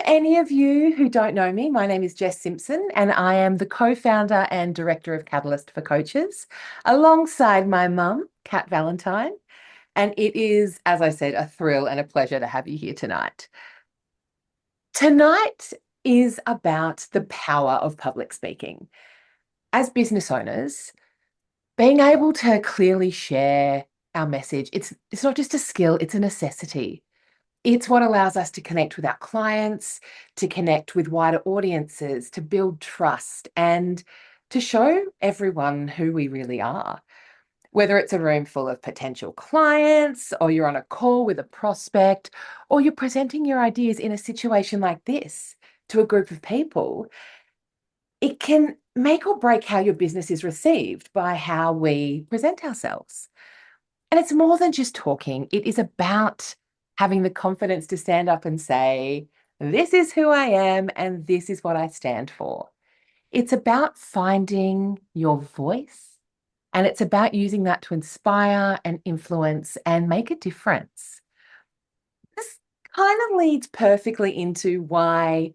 any of you who don't know me, my name is Jess Simpson, and I am the co-founder and director of Catalyst for Coaches, alongside my mum, Kat Valentine. And it is, as I said, a thrill and a pleasure to have you here tonight. Tonight is about the power of public speaking. As business owners, being able to clearly share our message, it's not just a skill, it's a necessity. It's what allows us to connect with our clients, to connect with wider audiences, to build trust, and to show everyone who we really are. Whether it's a room full of potential clients, or you're on a call with a prospect, or you're presenting your ideas in a situation like this to a group of people, it can make or break how your business is received by how we present ourselves. And it's more than just talking. It is about having the confidence to stand up and say, this is who I am and this is what I stand for. It's about finding your voice, and it's about using that to inspire and influence and make a difference. This kind of leads perfectly into why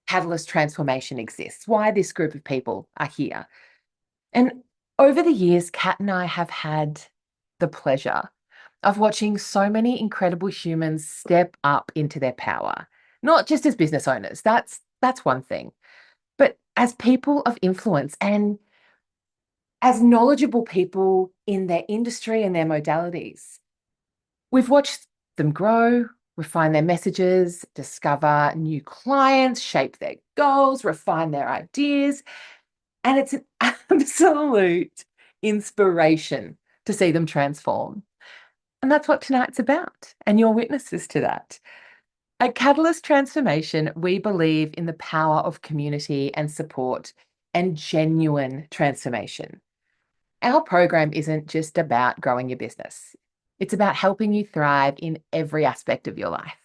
Catalyst Transformation exists, why this group of people are here. And over the years, Kat and I have had the pleasure of watching so many incredible humans step up into their power, not just as business owners, that's one thing, but as people of influence and as knowledgeable people in their industry and their modalities. We've watched them grow, refine their messages, discover new clients, shape their goals, refine their ideas, and it's an absolute inspiration to see them transform. And that's what tonight's about, and you're witnesses to that. At Catalyst Transformation, we believe in the power of community and support and genuine transformation. Our program isn't just about growing your business. It's about helping you thrive in every aspect of your life.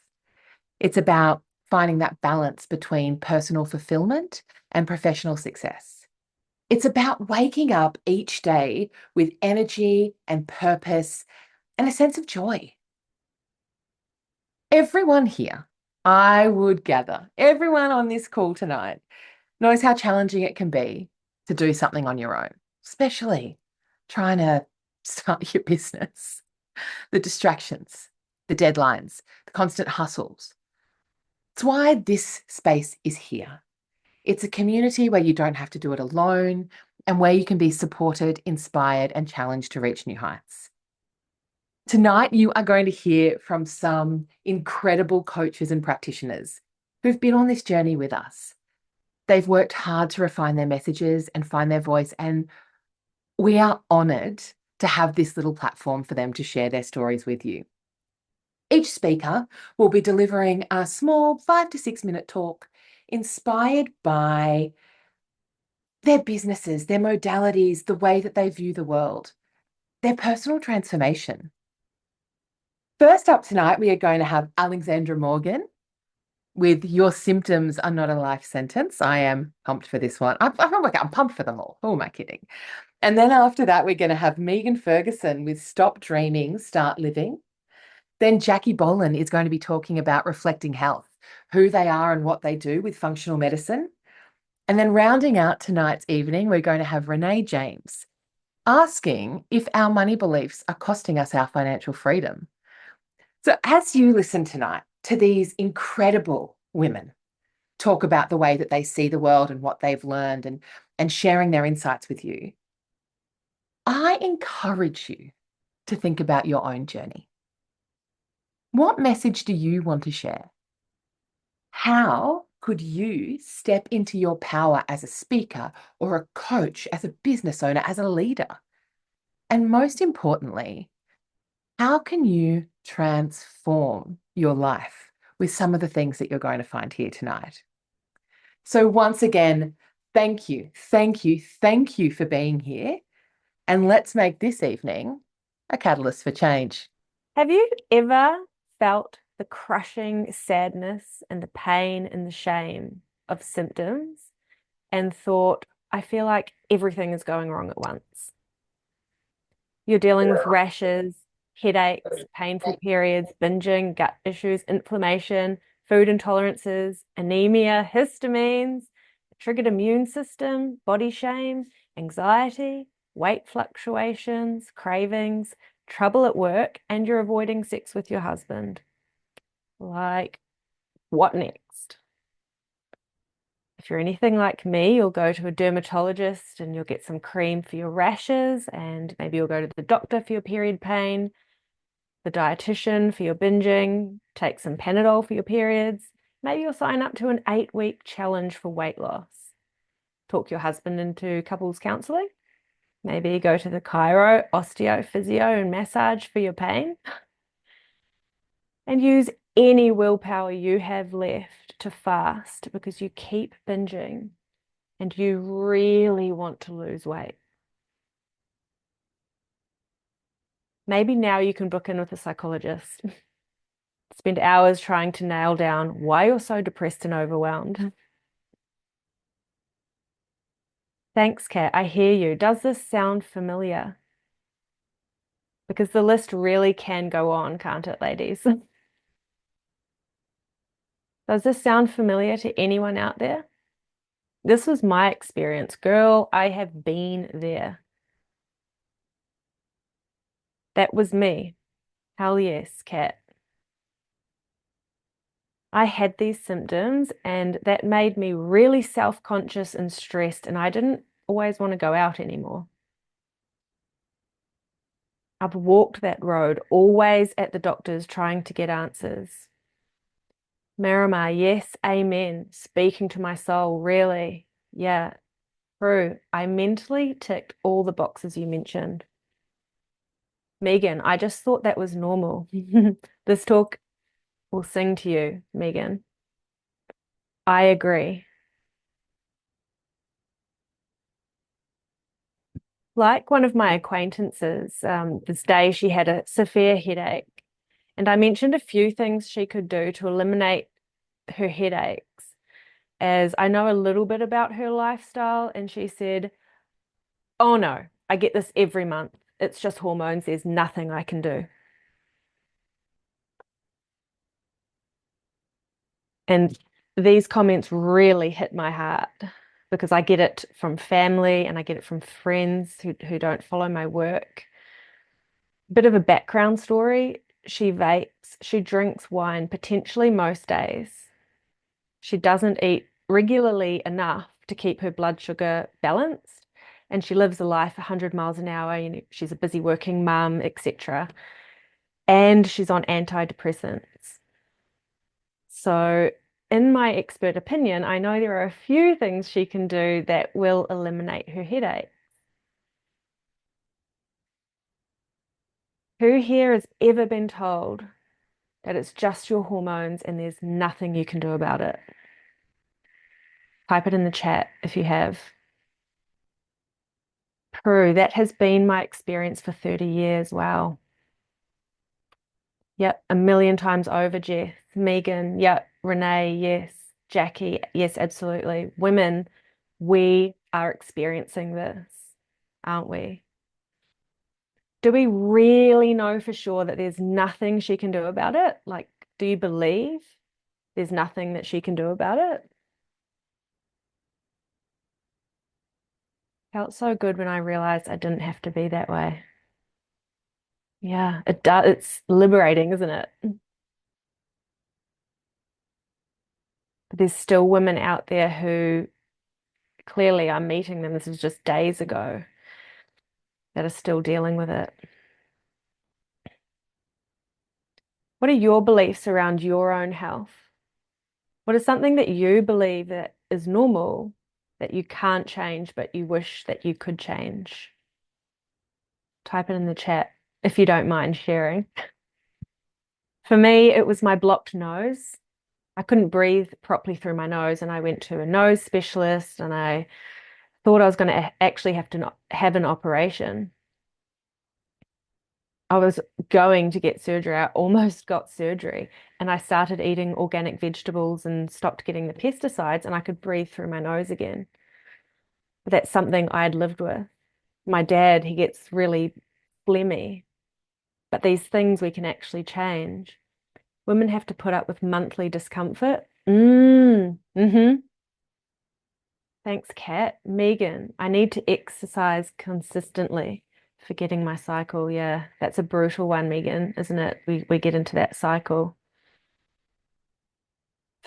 It's about finding that balance between personal fulfillment and professional success. It's about waking up each day with energy and purpose and a sense of joy. Everyone here, I would gather, everyone on this call tonight knows how challenging it can be to do something on your own, especially trying to start your business. The distractions, the deadlines, the constant hustles. It's why this space is here. It's a community where you don't have to do it alone and where you can be supported, inspired, and challenged to reach new heights. Tonight, you are going to hear from some incredible coaches and practitioners who've been on this journey with us. They've worked hard to refine their messages and find their voice, and we are honoured to have this little platform for them to share their stories with you. Each speaker will be delivering a small 5 to 6 minute talk inspired by their businesses, their modalities, the way that they view the world, their personal transformation. First up tonight, we are going to have Alexandra Morgan with Your Symptoms Are Not a Life Sentence. I am pumped for this one. I'm pumped for them all. Who am I kidding? And then after that, we're going to have Ferguson with Stop Dreaming, Start Living. Then Jackie Bollen is going to be talking about reflecting health, who they are and what they do with functional medicine. And then rounding out tonight's evening, we're going to have Renee James asking if our money beliefs are costing us our financial freedom. So as you listen tonight to these incredible women talk about the way that they see the world and what they've learned and sharing their insights with you, I encourage you to think about your own journey. What message do you want to share? How could you step into your power as a speaker or a coach, as a business owner, as a leader? And most importantly, how can you transform your life with some of the things that you're going to find here tonight? So once again, thank you, thank you, thank you for being here. And let's make this evening a catalyst for change. Have you ever felt the crushing sadness and the pain and the shame of symptoms and thought, I feel like everything is going wrong at once? You're dealing with rashes, headaches, painful periods, binging, gut issues, inflammation, food intolerances, anemia, histamines, triggered immune system, body shame, anxiety, weight fluctuations, cravings, trouble at work, and you're avoiding sex with your husband. Like, what next? If you're anything like me, you'll go to a dermatologist and you'll get some cream for your rashes, and maybe you'll go to the doctor for your period pain, the dietitian for your binging, take some Panadol for your periods. Maybe you'll sign up to an 8-week challenge for weight loss. Talk your husband into couples counseling. Maybe go to the chiro, osteo, physio, and massage for your pain. And use any willpower you have left to fast because you keep binging and you really want to lose weight. Maybe now you can book in with a psychologist. Spend hours trying to nail down why you're so depressed and overwhelmed. Thanks, Kat. I hear you. Does this sound familiar? Because the list really can go on, can't it, ladies? Does this sound familiar to anyone out there? This was my experience. Girl, I have been there. That was me. Hell yes, Kat. I had these symptoms and that made me really self-conscious and stressed, and I didn't always want to go out anymore. I've walked that road, always at the doctors trying to get answers. Miramar, yes, amen. Speaking to my soul, really. Yeah, true. I mentally ticked all the boxes you mentioned. Megan, I just thought that was normal. This talk will sing to you, Megan. I agree. Like one of my acquaintances, this day she had a severe headache, and I mentioned a few things she could do to eliminate her headaches, as I know a little bit about her lifestyle, and she said, "Oh no, I get this every month. It's just hormones. There's nothing I can do." And these comments really hit my heart because I get it from family and I get it from friends who don't follow my work. Bit of a background story. She vapes, she drinks wine potentially most days. She doesn't eat regularly enough to keep her blood sugar balanced. And she lives a life 100 miles an hour. You know, she's a busy working mum, etc. And she's on antidepressants. So, in my expert opinion, I know there are a few things she can do that will eliminate her headache. Who here has ever been told that it's just your hormones and there's nothing you can do about it? Type it in the chat if you have. True, that has been my experience for 30 years. Wow. Yep, a million times over, Jess. Megan, yep. Renee, yes. Jackie, yes, absolutely. Women, we are experiencing this, aren't we? Do we really know for sure that there's nothing she can do about it? Like, do you believe there's nothing that she can do about it? Felt so good when I realized I didn't have to be that way. Yeah, it does. It's liberating, isn't it? But there's still women out there who clearly I'm meeting them. This is just days ago that are still dealing with it. What are your beliefs around your own health? What is something that you believe that is normal that you can't change, but you wish that you could change? Type it in the chat if you don't mind sharing. For me, it was my blocked nose. I couldn't breathe properly through my nose, and I went to a nose specialist, and I thought I was going to actually have to have an operation. I was going to get surgery. I almost got surgery, and I started eating organic vegetables and stopped getting the pesticides, and I could breathe through my nose again. But that's something I had lived with. My dad, he gets really phlegmy, but these things we can actually change. Women have to put up with monthly discomfort. Mm-hmm. Thanks, Kat. Megan, I need to exercise consistently. Forgetting my cycle. Yeah, that's a brutal one, Megan, isn't it? We get into that cycle.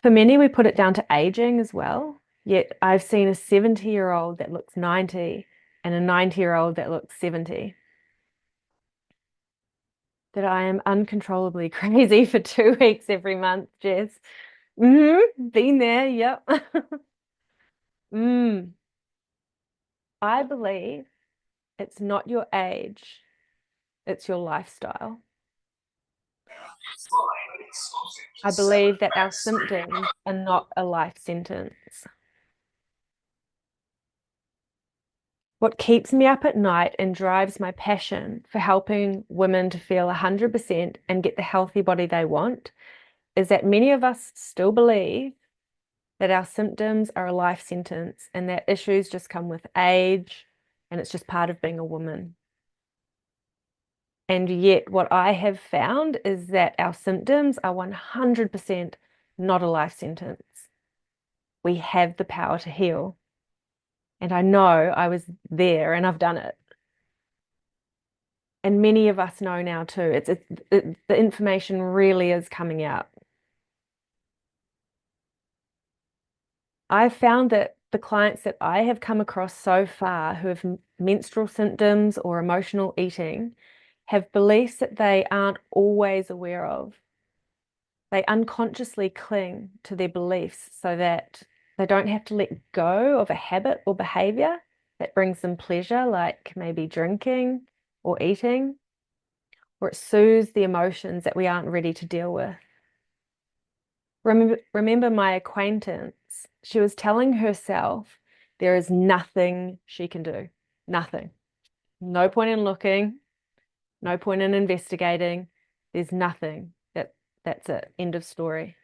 For many, we put it down to aging as well. Yet I've seen a 70-year-old that looks 90 and a 90-year-old that looks 70. That I am uncontrollably crazy for 2 weeks every month, Jess. Been there, yep. Mm. I believe it's not your age, it's your lifestyle. I believe that our symptoms are not a life sentence. What keeps me up at night and drives my passion for helping women to feel 100% and get the healthy body they want is that many of us still believe that our symptoms are a life sentence and that issues just come with age and it's just part of being a woman. And yet, what I have found is that our symptoms are 100% not a life sentence. We have the power to heal. And I know I was there and I've done it. And many of us know now too. The information really is coming out. I've found that the clients that I have come across so far who have menstrual symptoms or emotional eating have beliefs that they aren't always aware of. They unconsciously cling to their beliefs so that they don't have to let go of a habit or behavior that brings them pleasure, like maybe drinking or eating, or it soothes the emotions that we aren't ready to deal with. Remember my acquaintance, she was telling herself there is nothing she can do. Nothing. No point in looking, no point in investigating. There's nothing. That's it. End of story.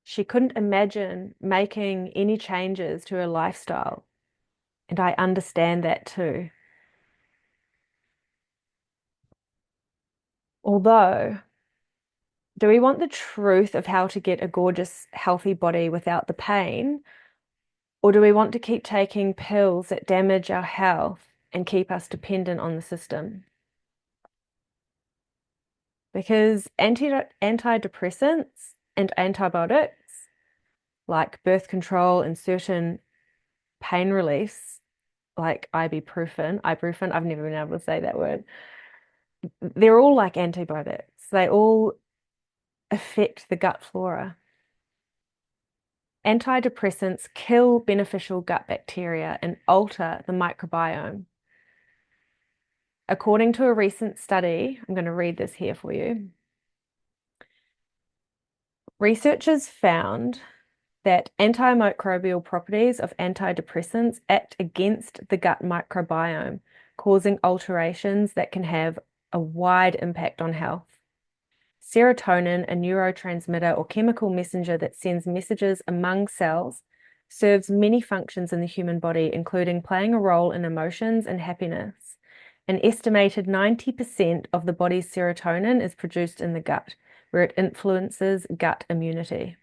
She couldn't imagine making any changes to her lifestyle. And I understand that too. Although, do we want the truth of how to get a gorgeous, healthy body without the pain? Or do we want to keep taking pills that damage our health and keep us dependent on the system? Because antidepressants and antibiotics, like birth control and certain pain reliefs, like ibuprofen, I've never been able to say that word. They're all like antibiotics. They all affect the gut flora. Antidepressants kill beneficial gut bacteria and alter the microbiome. According to a recent study, I'm going to read this here for you. Researchers found that antimicrobial properties of antidepressants act against the gut microbiome, causing alterations that can have a wide impact on health. Serotonin, a neurotransmitter or chemical messenger that sends messages among cells, serves many functions in the human body, including playing a role in emotions and happiness. An estimated 90% of the body's serotonin is produced in the gut, where it influences gut immunity.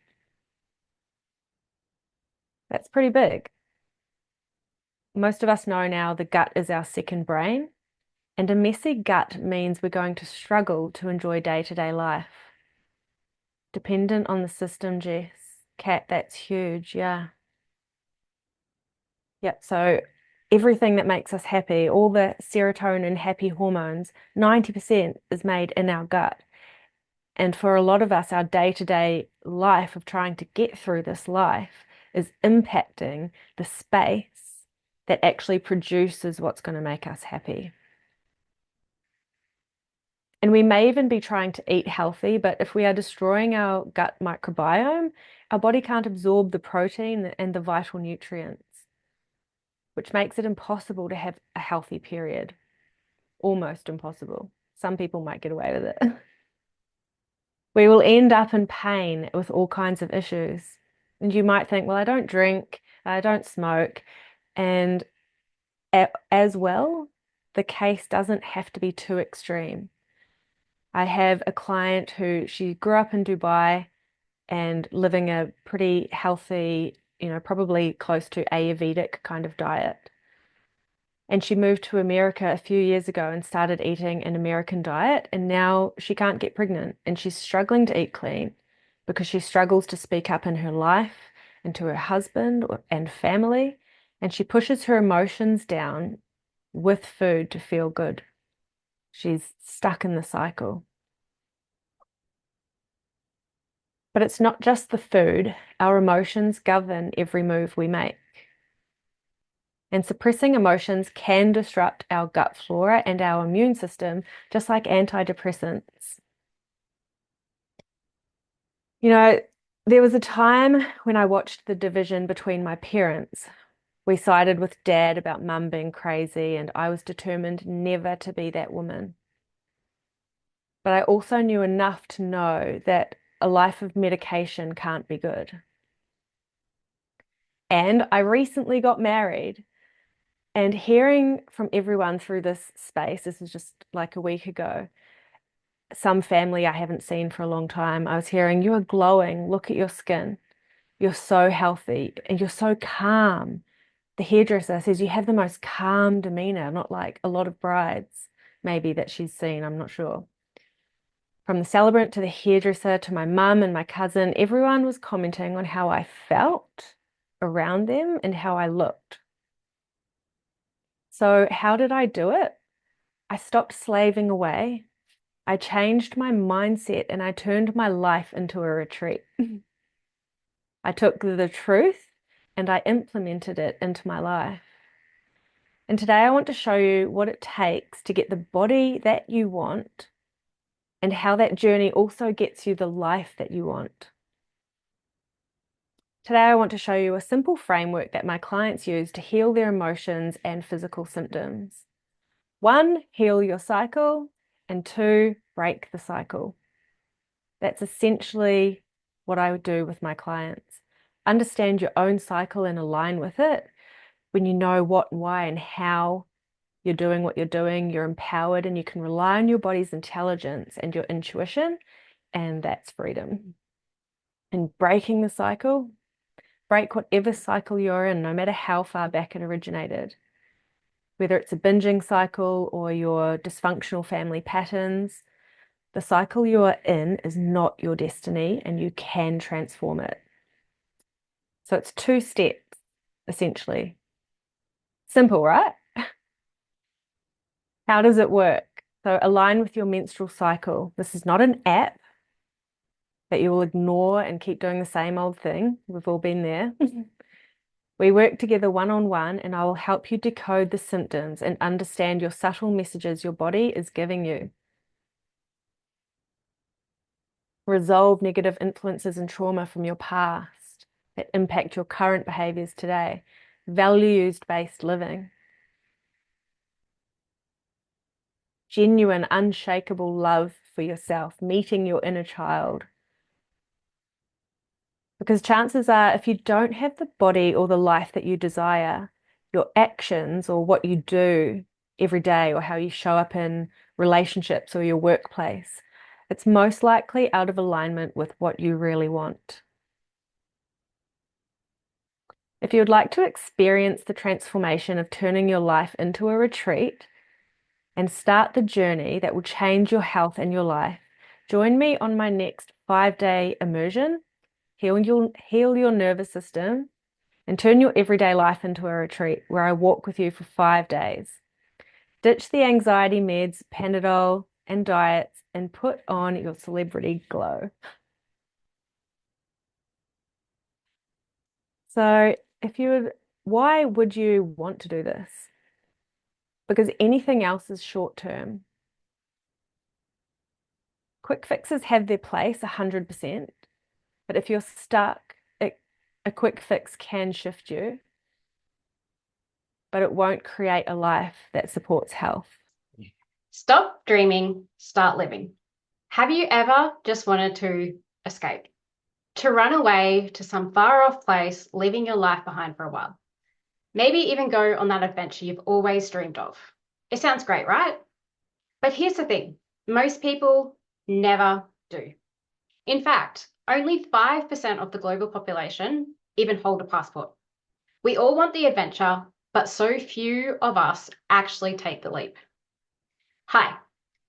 That's pretty big. Most of us know now the gut is our second brain, and a messy gut means we're going to struggle to enjoy day-to-day life. Dependent on the system, Jess. Kat, that's huge. Yeah. Yep. So everything that makes us happy, all the serotonin, happy hormones, 90% is made in our gut. And for a lot of us, our day-to-day life of trying to get through this life is impacting the space that actually produces what's going to make us happy. And we may even be trying to eat healthy, but if we are destroying our gut microbiome, our body can't absorb the protein and the vital nutrients, which makes it impossible to have a healthy period. Almost impossible. Some people might get away with it. We will end up in pain with all kinds of issues. And you might think, well, I don't drink, I don't smoke. And as well, the case doesn't have to be too extreme. I have a client who she grew up in Dubai and living a pretty healthy, probably close to Ayurvedic kind of diet. And she moved to America a few years ago and started eating an American diet. And now she can't get pregnant and she's struggling to eat clean because she struggles to speak up in her life and to her husband and family. And she pushes her emotions down with food to feel good. She's stuck in the cycle. But it's not just the food, our emotions govern every move we make. And suppressing emotions can disrupt our gut flora and our immune system, just like antidepressants. You know, there was a time when I watched the division between my parents. We sided with dad about mum being crazy, and I was determined never to be that woman. But I also knew enough to know that a life of medication can't be good. And I recently got married. And hearing from everyone through this space, this is just like a week ago, some family I haven't seen for a long time, I was hearing, "You are glowing. Look at your skin. You're so healthy and you're so calm." The hairdresser says you have the most calm demeanor, not like a lot of brides, maybe that she's seen, I'm not sure. From the celebrant to the hairdresser to my mum and my cousin, everyone was commenting on how I felt around them and how I looked. So, how did I do it? I stopped slaving away. I changed my mindset and I turned my life into a retreat. I took the truth and I implemented it into my life. And today I want to show you what it takes to get the body that you want and how that journey also gets you the life that you want. Today I want to show you a simple framework that my clients use to heal their emotions and physical symptoms. 1, heal your cycle, and 2, break the cycle. That's essentially what I would do with my clients. Understand your own cycle and align with it. When you know what, why, and how you're doing what you're doing, you're empowered and you can rely on your body's intelligence and your intuition, and that's freedom. And breaking the cycle, break whatever cycle you're in, no matter how far back it originated. Whether it's a binging cycle or your dysfunctional family patterns, the cycle you are in is not your destiny and you can transform it. So it's 2 steps, essentially. Simple, right? How does it work? So align with your menstrual cycle. This is not an app that you will ignore and keep doing the same old thing. We've all been there. We work together one-on-one, and I will help you decode the symptoms and understand your subtle messages your body is giving you. Resolve negative influences and trauma from your past that impact your current behaviors today. Values-based living. Genuine, unshakable love for yourself, meeting your inner child. Because chances are, if you don't have the body or the life that you desire, your actions or what you do every day or how you show up in relationships or your workplace, it's most likely out of alignment with what you really want. If you would like to experience the transformation of turning your life into a retreat and start the journey that will change your health and your life, join me on my next 5-day immersion, heal your nervous system, and turn your everyday life into a retreat where I walk with you for 5 days. Ditch the anxiety meds, Panadol, and diets, and put on your celebrity glow. So, why would you want to do this? Because anything else is short term. Quick fixes have their place 100%, but if you're stuck, a quick fix can shift you, but it won't create a life that supports health. Stop dreaming, start living. Have you ever just wanted to escape? To run away to some far off place, leaving your life behind for a while? Maybe even go on that adventure you've always dreamed of. It sounds great, right? But here's the thing. Most people never do. In fact, only 5% of the global population even hold a passport. We all want the adventure, but so few of us actually take the leap. Hi,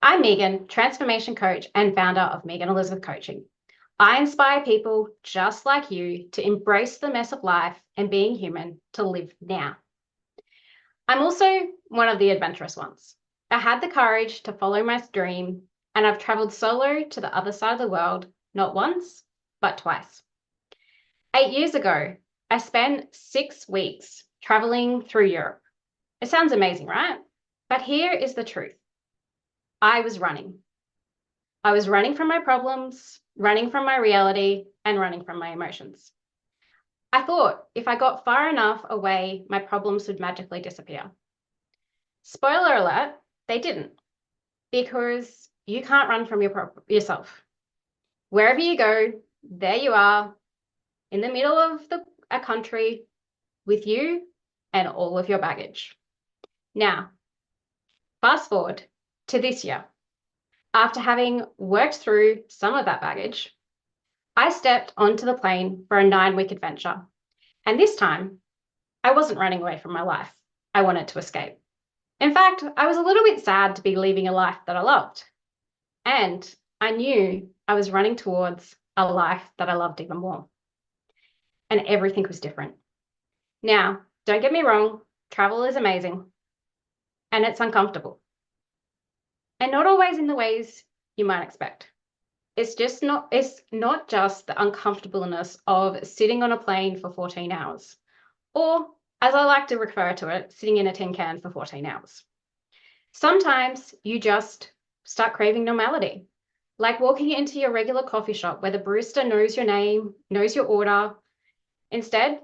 I'm Megan, transformation coach and founder of Megan Elizabeth Coaching. I inspire people just like you to embrace the mess of life and being human to live now. I'm also one of the adventurous ones. I had the courage to follow my dream, and I've traveled solo to the other side of the world, not once, but twice. 8 years ago, I spent 6 weeks traveling through Europe. It sounds amazing, right? But here is the truth. I was running. I was running from my problems, running from my reality, and running from my emotions. I thought if I got far enough away, my problems would magically disappear. Spoiler alert, they didn't, because you can't run from yourself. Wherever you go, there you are, in the middle of a country with you and all of your baggage. Now, fast forward to this year. After having worked through some of that baggage, I stepped onto the plane for a 9-week adventure. And this time, I wasn't running away from my life. I wanted to escape. In fact, I was a little bit sad to be leaving a life that I loved. And I knew I was running towards a life that I loved even more. And everything was different. Now, don't get me wrong, travel is amazing. And it's uncomfortable. And not always in the ways you might expect. It's not just the uncomfortableness of sitting on a plane for 14 hours, or as I like to refer to it, sitting in a tin can for 14 hours. Sometimes you just start craving normality, like walking into your regular coffee shop where the barista knows your name, knows your order. Instead,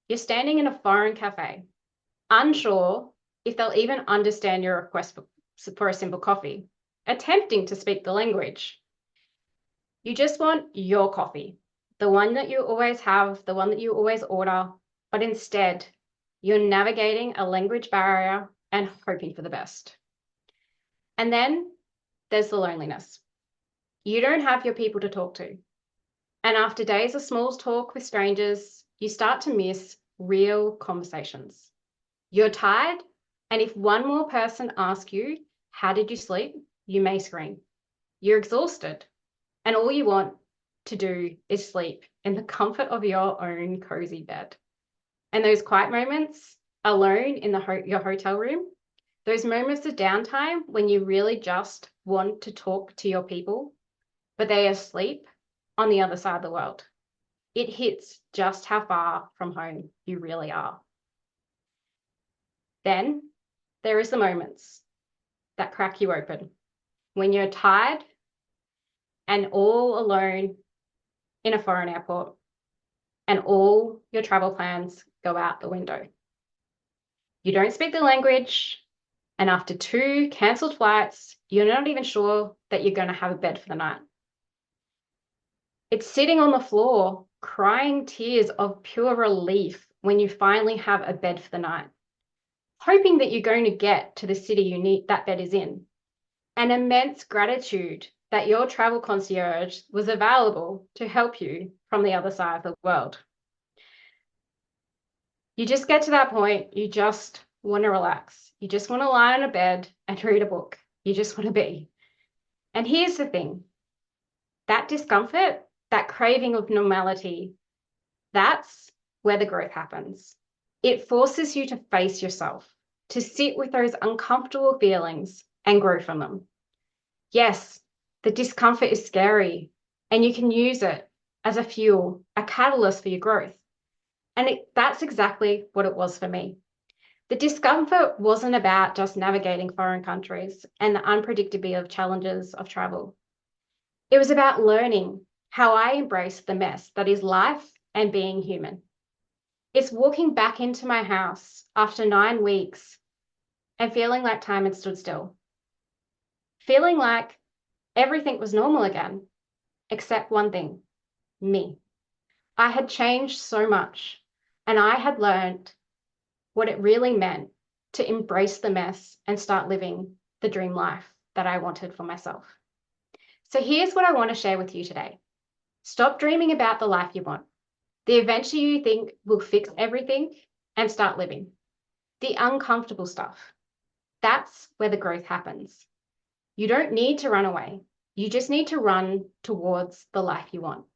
you're standing in a foreign cafe, unsure if they'll even understand your request for a simple coffee, attempting to speak the language. You just want your coffee, the one that you always have, the one that you always order, but instead you're navigating a language barrier and hoping for the best. And then there's the loneliness. You don't have your people to talk to. And after days of small talk with strangers, you start to miss real conversations. You're tired, and if one more person asks you, how did you sleep? You may scream. You're exhausted, and all you want to do is sleep in the comfort of your own cozy bed. And those quiet moments alone in your hotel room, those moments of downtime when you really just want to talk to your people, but they are asleep on the other side of the world. It hits just how far from home you really are. Then there is the moments that crack you open when you're tired and all alone in a foreign airport and all your travel plans go out the window. You don't speak the language, and after 2 cancelled flights, you're not even sure that you're going to have a bed for the night. It's sitting on the floor, crying tears of pure relief when you finally have a bed for the night, hoping that you're going to get to the city that bed is in. An immense gratitude that your travel concierge was available to help you from the other side of the world. You just get to that point, you just want to relax. You just want to lie on a bed and read a book. You just want to be. And here's the thing, that discomfort, that craving of normality, that's where the growth happens. It forces you to face yourself, to sit with those uncomfortable feelings and grow from them. Yes, the discomfort is scary, and you can use it as a fuel, a catalyst for your growth. And that's exactly what it was for me. The discomfort wasn't about just navigating foreign countries and the unpredictability of challenges of travel. It was about learning how I embrace the mess that is life and being human. It's walking back into my house after 9 weeks and feeling like time had stood still. Feeling like everything was normal again, except one thing, me. I had changed so much, and I had learned what it really meant to embrace the mess and start living the dream life that I wanted for myself. So here's what I want to share with you today. Stop dreaming about the life you want, the adventure you think will fix everything, and start living. The uncomfortable stuff. That's where the growth happens. You don't need to run away. You just need to run towards the life you want.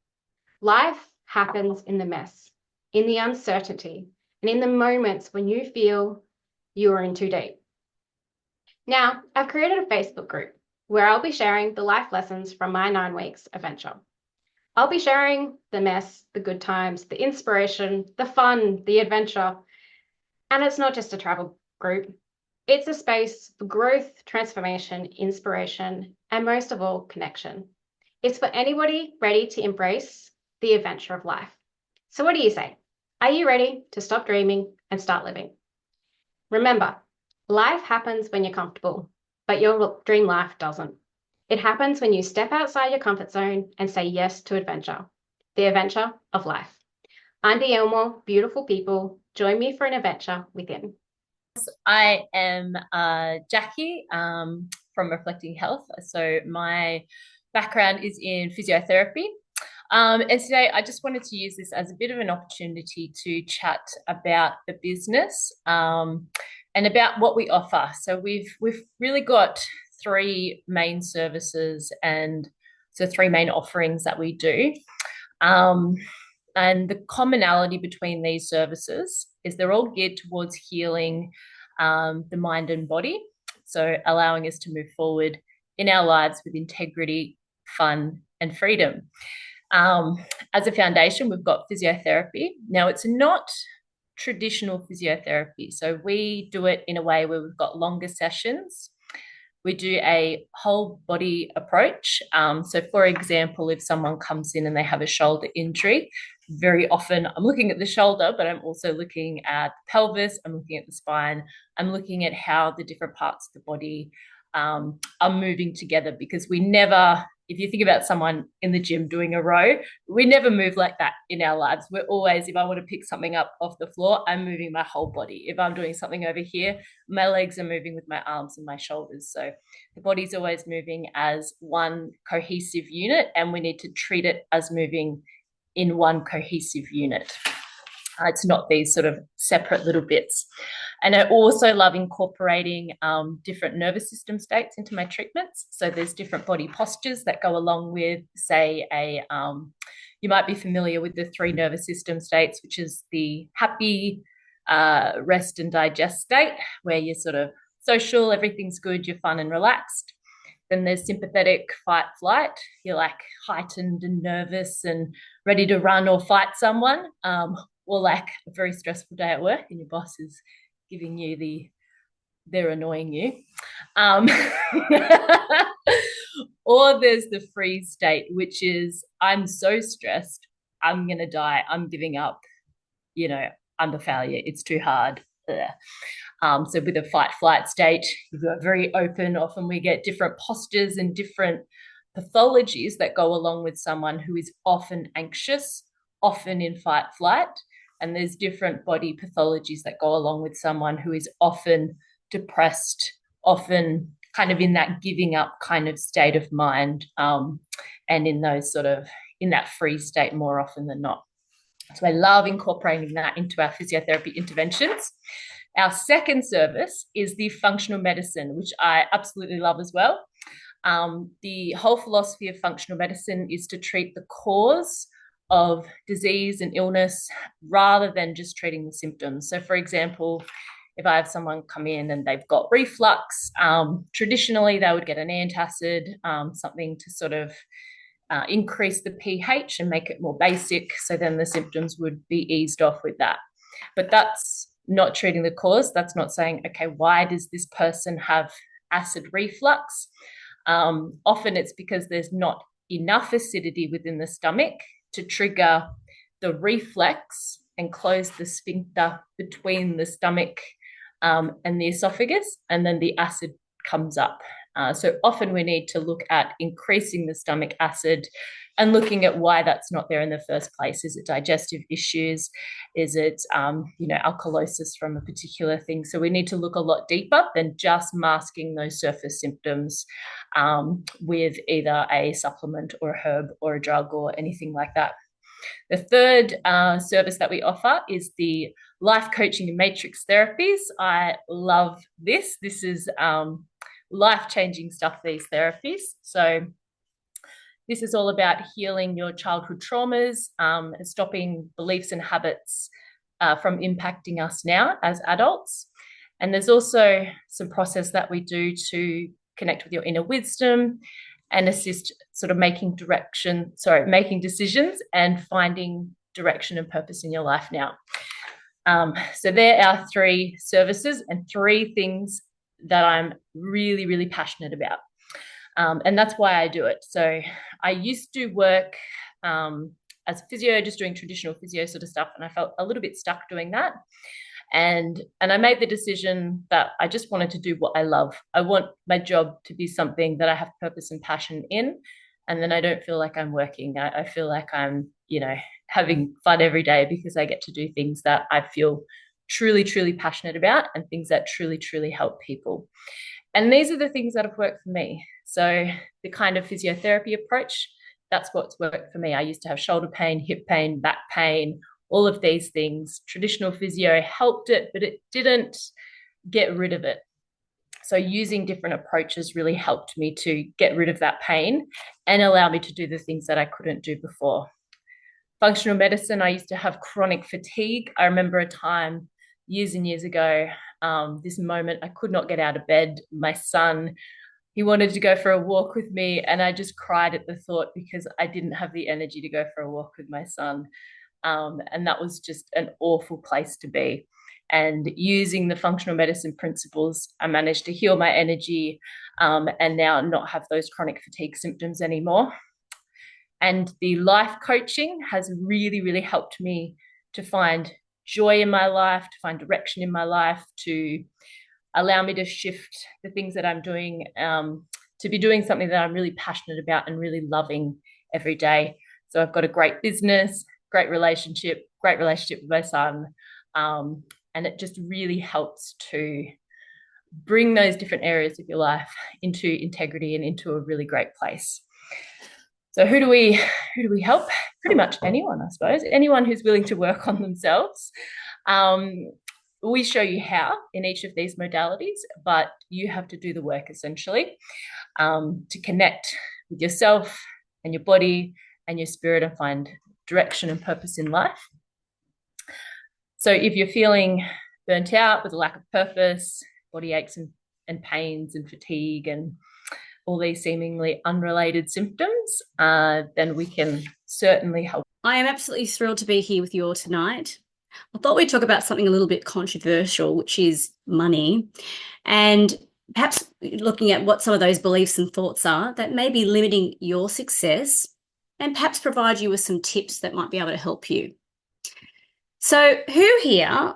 Life happens in the mess, in the uncertainty, and in the moments when you feel you are in too deep. Now, I've created a Facebook group where I'll be sharing the life lessons from my 9 weeks adventure. I'll be sharing the mess, the good times, the inspiration, the fun, the adventure. And it's not just a travel group. It's a space for growth, transformation, inspiration, and most of all, connection. It's for anybody ready to embrace the adventure of life. So what do you say? Are you ready to stop dreaming and start living? Remember, life happens when you're comfortable, but your dream life doesn't. It happens when you step outside your comfort zone and say yes to adventure, the adventure of life. I'm the Elmore, beautiful people. Join me for an adventure within. I am Jackie from Reflecting Health. So my background is in physiotherapy. And today I just wanted to use this as a bit of an opportunity to chat about the business and about what we offer. So we've really got 3 main services and so 3 main offerings that we do. And the commonality between these services is they're all geared towards healing the mind and body. So allowing us to move forward in our lives with integrity, fun, and freedom. As a foundation, we've got physiotherapy. Now, it's not traditional physiotherapy. So we do it in a way where we've got longer sessions. We do a whole body approach. So for example, if someone comes in and they have a shoulder injury, very often I'm looking at the shoulder, but I'm also looking at the pelvis, I'm looking at the spine, I'm looking at how the different parts of the body are moving together, because we never, if you think about someone in the gym doing a row, we never move like that in our lives. We're always, if I want to pick something up off the floor, I'm moving my whole body. If I'm doing something over here, my legs are moving with my arms and my shoulders. So the body's always moving as one cohesive unit, and we need to treat it as moving in one cohesive unit. It's not these sort of separate little bits. And I also love incorporating different nervous system states into my treatments. So there's different body postures that go along with, say, you might be familiar with the 3 nervous system states, which is the happy, rest and digest state, where you're sort of social, everything's good, you're fun and relaxed. Then there's sympathetic fight flight. You're like heightened and nervous and ready to run or fight someone, or like a very stressful day at work and your boss is giving you they're annoying you. Or there's the freeze state, which is I'm so stressed, I'm going to die, I'm giving up, I'm a failure, it's too hard. So with a fight flight state, you've got very open, often we get different postures and different pathologies that go along with someone who is often anxious, often in fight flight. And there's different body pathologies that go along with someone who is often depressed, often kind of in that giving up kind of state of mind, and in that freeze state more often than not. So I love incorporating that into our physiotherapy interventions. Our second service is the functional medicine, which I absolutely love as well. The whole philosophy of functional medicine is to treat the cause of disease and illness rather than just treating the symptoms. So, for example, if I have someone come in and they've got reflux, traditionally they would get an antacid, something to sort of increase the pH and make it more basic, so then the symptoms would be eased off with that. But that's not treating the cause. That's not saying, okay, why does this person have acid reflux? Often it's because there's not enough acidity within the stomach to trigger the reflex and close the sphincter between the stomach and the esophagus, and then the acid comes up. So often we need to look at increasing the stomach acid and looking at why that's not there in the first place. Is it digestive issues? Is it, alkalosis from a particular thing? So we need to look a lot deeper than just masking those surface symptoms with either a supplement or a herb or a drug or anything like that. The third service that we offer is the life coaching and matrix therapies. I love this. This is life-changing stuff, these therapies. So this is all about healing your childhood traumas and stopping beliefs and habits from impacting us now as adults. And there's also some process that we do to connect with your inner wisdom and assist sort of making decisions and finding direction and purpose in your life now. So there are 3 services and 3 things that I'm really, really passionate about. And that's why I do it. So I used to work as a physio, just doing traditional physio sort of stuff, and I felt a little bit stuck doing that. And I made the decision that I just wanted to do what I love. I want my job to be something that I have purpose and passion in, and then I don't feel like I'm working. I feel like I'm, having fun every day because I get to do things that I feel truly, truly passionate about and things that truly, truly help people. And these are the things that have worked for me. So the kind of physiotherapy approach, that's what's worked for me. I used to have shoulder pain, hip pain, back pain, all of these things. Traditional physio helped it, but it didn't get rid of it. So using different approaches really helped me to get rid of that pain and allow me to do the things that I couldn't do before. Functional medicine, I used to have chronic fatigue. I remember a time years and years ago, this moment, I could not get out of bed. My son, he wanted to go for a walk with me, and I just cried at the thought because I didn't have the energy to go for a walk with my son. And that was just an awful place to be. And using the functional medicine principles, I managed to heal my energy and now not have those chronic fatigue symptoms anymore. And the life coaching has really, really helped me to find joy in my life, to find direction in my life, to allow me to shift the things that I'm doing, to be doing something that I'm really passionate about and really loving every day. So I've got a great business, great relationship with my son. And it just really helps to bring those different areas of your life into integrity and into a really great place. So who do we help? Pretty much anyone, I suppose. Anyone who's willing to work on themselves. We show you how in each of these modalities, but you have to do the work essentially to connect with yourself and your body and your spirit and find direction and purpose in life. So if you're feeling burnt out with a lack of purpose, body aches and pains and fatigue and all these seemingly unrelated symptoms, then we can certainly help. I am absolutely thrilled to be here with you all tonight. I thought we'd talk about something a little bit controversial, which is money, and perhaps looking at what some of those beliefs and thoughts are that may be limiting your success, and perhaps provide you with some tips that might be able to help you. So who here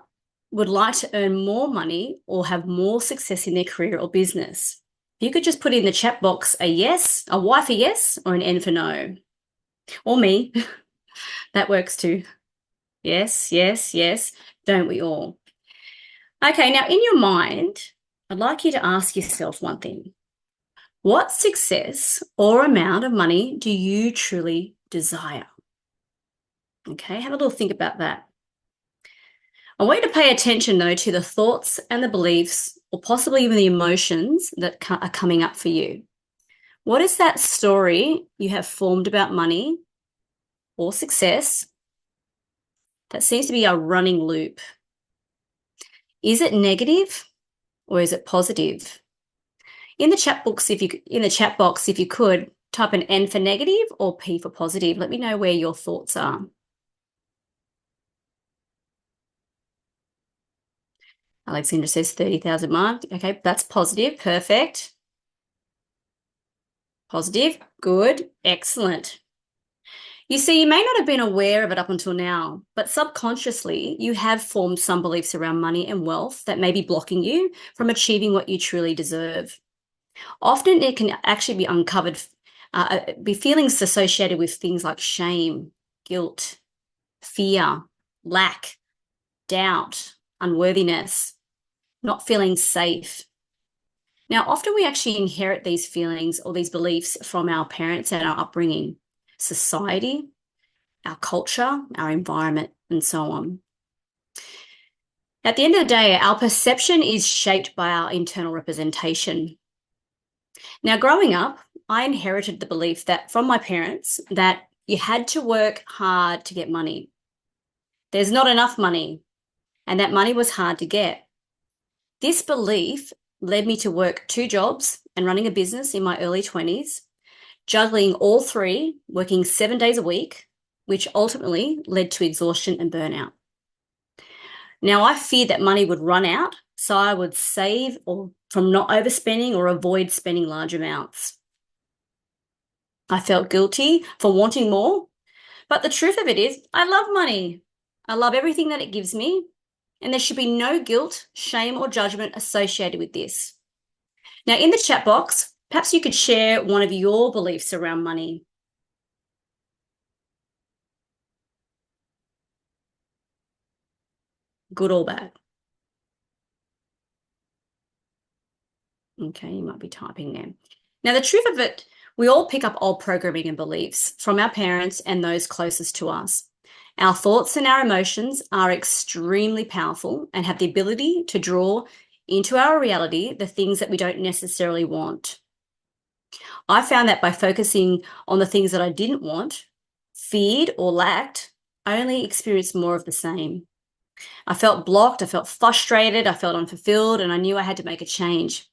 would like to earn more money or have more success in their career or business? If you could just put in the chat box a yes, a Y for yes, or an N for no. Or me. That works too. Yes, yes, yes. Don't we all? Okay, now in your mind, I'd like you to ask yourself one thing. What success or amount of money do you truly desire? Okay, have a little think about that. I want you to pay attention, though, to the thoughts and the beliefs, or possibly even the emotions that are coming up for you. What is that story you have formed about money or success that seems to be a running loop? Is it negative or is it positive? In the chat box, if you could, type an N for negative or P for positive. Let me know where your thoughts are. Alexandra says 30,000 mark. Okay, that's positive. Perfect. Positive. Good. Excellent. You see, you may not have been aware of it up until now, but subconsciously you have formed some beliefs around money and wealth that may be blocking you from achieving what you truly deserve. Often it can actually be uncovered be feelings associated with things like shame, guilt, fear, lack, doubt, unworthiness, not feeling safe. Now, often we actually inherit these feelings or these beliefs from our parents and our upbringing, society, our culture, our environment, and so on. At the end of the day, our perception is shaped by our internal representation. Now, growing up, I inherited the belief that from my parents that you had to work hard to get money. There's not enough money, and that money was hard to get. This belief led me to work 2 jobs and running a business in my early 20s, juggling all 3, working 7 days a week, which ultimately led to exhaustion and burnout. Now, I feared that money would run out, so I would save or from not overspending or avoid spending large amounts. I felt guilty for wanting more, but the truth of it is I love money. I love everything that it gives me, and there should be no guilt, shame, or judgment associated with this. Now, in the chat box, perhaps you could share one of your beliefs around money. Good or bad? Okay, you might be typing there. Now, the truth of it, we all pick up old programming and beliefs from our parents and those closest to us. Our thoughts and our emotions are extremely powerful and have the ability to draw into our reality the things that we don't necessarily want. I found that by focusing on the things that I didn't want, feared, or lacked, I only experienced more of the same. I felt blocked, I felt frustrated, I felt unfulfilled, and I knew I had to make a change.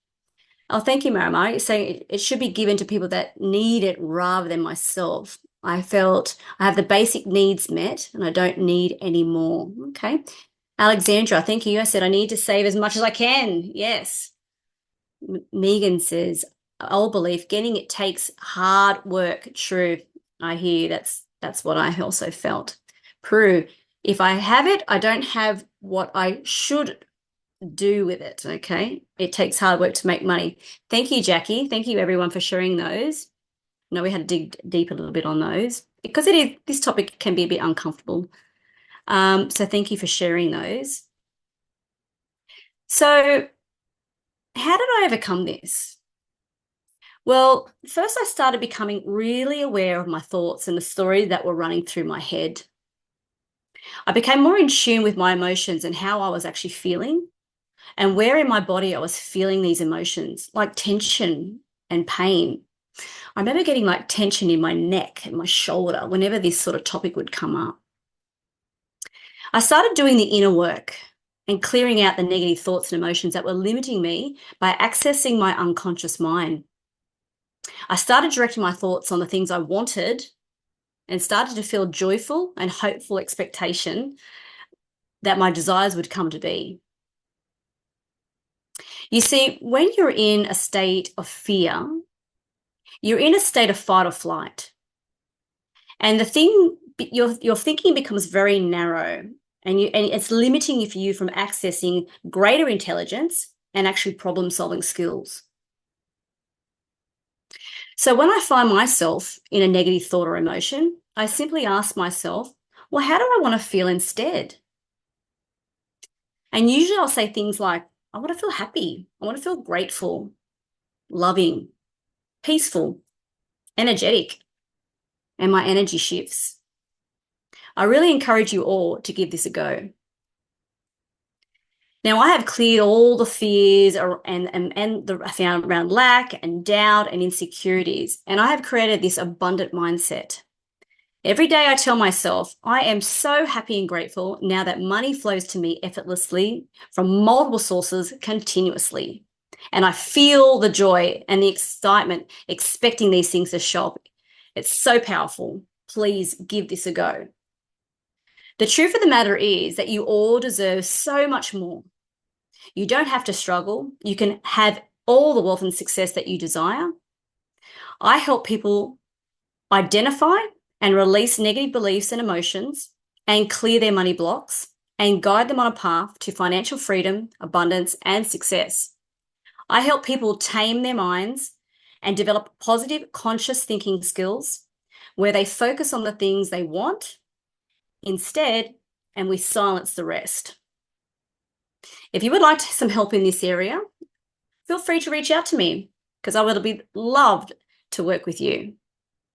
Oh, thank you, Marimar. You're saying it should be given to people that need it rather than myself. I felt I have the basic needs met and I don't need any more. Okay. Alexandra, thank you. I said I need to save as much as I can. Yes. Megan says, old belief, getting it takes hard work. True. I hear that's what I also felt. Prue, if I have it, I don't have what I should do with it. Okay. It takes hard work to make money. Thank you, Jackie. Thank you, everyone, for sharing those. No, we had to dig deep a little bit on those because this topic can be a bit uncomfortable. So thank you for sharing those. So how did I overcome this? Well, first I started becoming really aware of my thoughts and the stories that were running through my head. I became more in tune with my emotions and how I was actually feeling and where in my body I was feeling these emotions, like tension and pain. I remember getting like tension in my neck and my shoulder whenever this sort of topic would come up. I started doing the inner work and clearing out the negative thoughts and emotions that were limiting me by accessing my unconscious mind. I started directing my thoughts on the things I wanted and started to feel joyful and hopeful expectation that my desires would come to be. You see, when you're in a state of fear, you're in a state of fight or flight. And your thinking becomes very narrow and it's limiting you from accessing greater intelligence and actually problem-solving skills. So when I find myself in a negative thought or emotion, I simply ask myself, well, how do I want to feel instead? And usually I'll say things like, I want to feel happy. I want to feel grateful, loving, peaceful, energetic, and my energy shifts. I really encourage you all to give this a go. Now, I have cleared all the fears I found around lack and doubt and insecurities, and I have created this abundant mindset. Every day I tell myself, I am so happy and grateful now that money flows to me effortlessly from multiple sources continuously. And I feel the joy and the excitement expecting these things to show up. It's so powerful. Please give this a go. The truth of the matter is that you all deserve so much more. You don't have to struggle. You can have all the wealth and success that you desire. I help people identify and release negative beliefs and emotions and clear their money blocks and guide them on a path to financial freedom, abundance, and success. I help people tame their minds and develop positive, conscious thinking skills where they focus on the things they want instead, and we silence the rest. If you would like some help in this area, feel free to reach out to me because I would be loved to work with you.